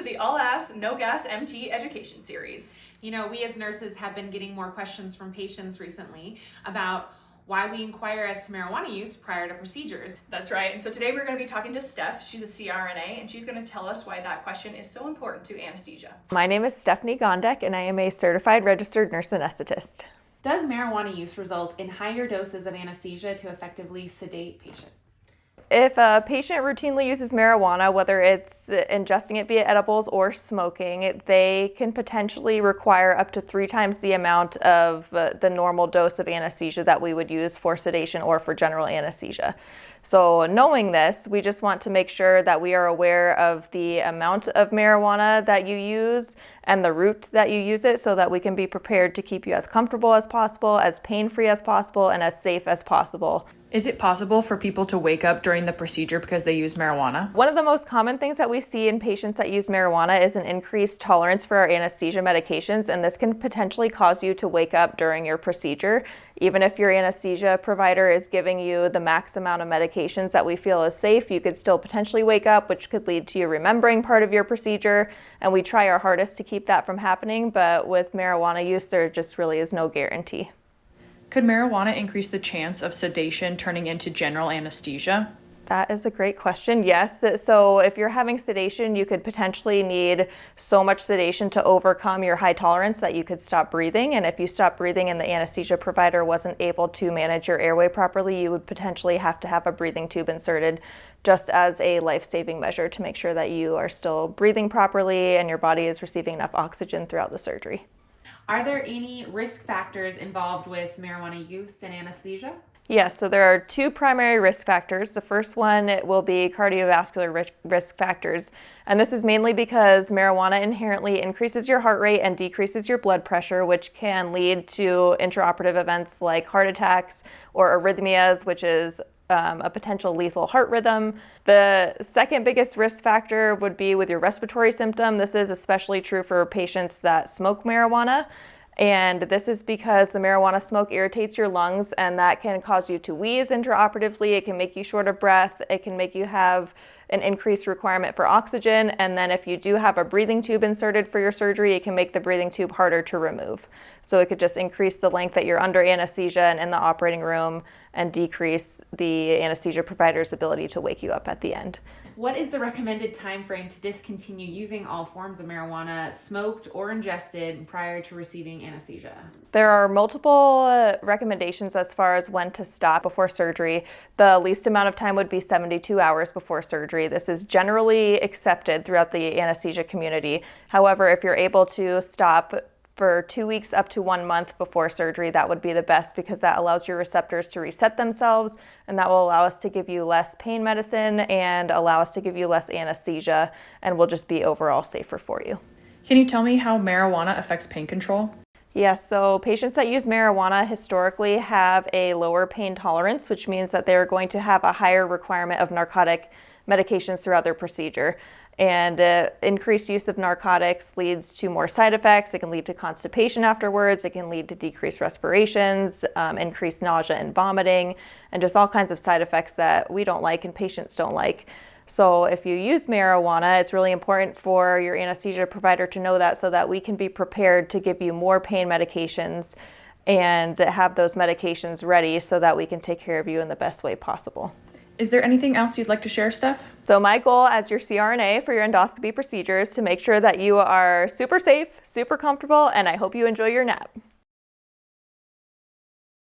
the All Ass, No Gas MT education series. You know, we as nurses have been getting more questions from patients recently about why we inquire as to marijuana use prior to procedures. That's right. And so today we're going to be talking to Steph. She's a CRNA, and she's going to tell us why that question is so important to anesthesia. My name is Stephanie Gondek, and I am a certified registered nurse anesthetist. Does marijuana use result in higher doses of anesthesia to effectively sedate patients? If a patient routinely uses marijuana, whether it's ingesting it via edibles or smoking, they can potentially require up to 3 times the amount of the normal dose of anesthesia that we would use for sedation or for general anesthesia. So knowing this, we just want to make sure that we are aware of the amount of marijuana that you use and the route that you use it so that we can be prepared to keep you as comfortable as possible, as pain-free as possible, and as safe as possible. Is it possible for people to wake up during the procedure because they use marijuana? One of the most common things that we see in patients that use marijuana is an increased tolerance for our anesthesia medications, and this can potentially cause you to wake up during your procedure. Even if your anesthesia provider is giving you the max amount of medications that we feel is safe, you could still potentially wake up, which could lead to you remembering part of your procedure, and we try our hardest to keep that from happening, but with marijuana use, there just really is no guarantee. Could marijuana increase the chance of sedation turning into general anesthesia? That is a great question. Yes. So if you're having sedation, you could potentially need so much sedation to overcome your high tolerance that you could stop breathing. And if you stop breathing and the anesthesia provider wasn't able to manage your airway properly, you would potentially have to have a breathing tube inserted just as a life-saving measure to make sure that you are still breathing properly and your body is receiving enough oxygen throughout the surgery. Are there any risk factors involved with marijuana use and anesthesia? Yes, so there are 2 primary risk factors. The first one will be cardiovascular risk factors, and this is mainly because marijuana inherently increases your heart rate and decreases your blood pressure, which can lead to intraoperative events like heart attacks or arrhythmias, which is a potential lethal heart rhythm. The second biggest risk factor would be with your respiratory symptom. This is especially true for patients that smoke marijuana. And this is because the marijuana smoke irritates your lungs, and that can cause you to wheeze intraoperatively. It can make you short of breath. It can make you have an increased requirement for oxygen. And then if you do have a breathing tube inserted for your surgery, it can make the breathing tube harder to remove. So it could just increase the length that you're under anesthesia and in the operating room and decrease the anesthesia provider's ability to wake you up at the end. What is the recommended time frame to discontinue using all forms of marijuana, smoked or ingested, prior to receiving anesthesia? There are multiple recommendations as far as when to stop before surgery. The least amount of time would be 72 hours before surgery. This is generally accepted throughout the anesthesia community. However, if you're able to stop for 2 weeks up to 1 month before surgery, that would be the best because that allows your receptors to reset themselves, and that will allow us to give you less pain medicine and allow us to give you less anesthesia, and will just be overall safer for you. Can you tell me how marijuana affects pain control? Yes, so patients that use marijuana historically have a lower pain tolerance, which means that they're going to have a higher requirement of narcotic medications throughout their procedure. And increased use of narcotics leads to more side effects. It can lead to constipation afterwards. It can lead to decreased respirations, increased nausea and vomiting, and just all kinds of side effects that we don't like and patients don't like. So if you use marijuana, it's really important for your anesthesia provider to know that so that we can be prepared to give you more pain medications and have those medications ready so that we can take care of you in the best way possible. Is there anything else you'd like to share, Steph? So my goal as your CRNA for your endoscopy procedure is to make sure that you are super safe, super comfortable, and I hope you enjoy your nap.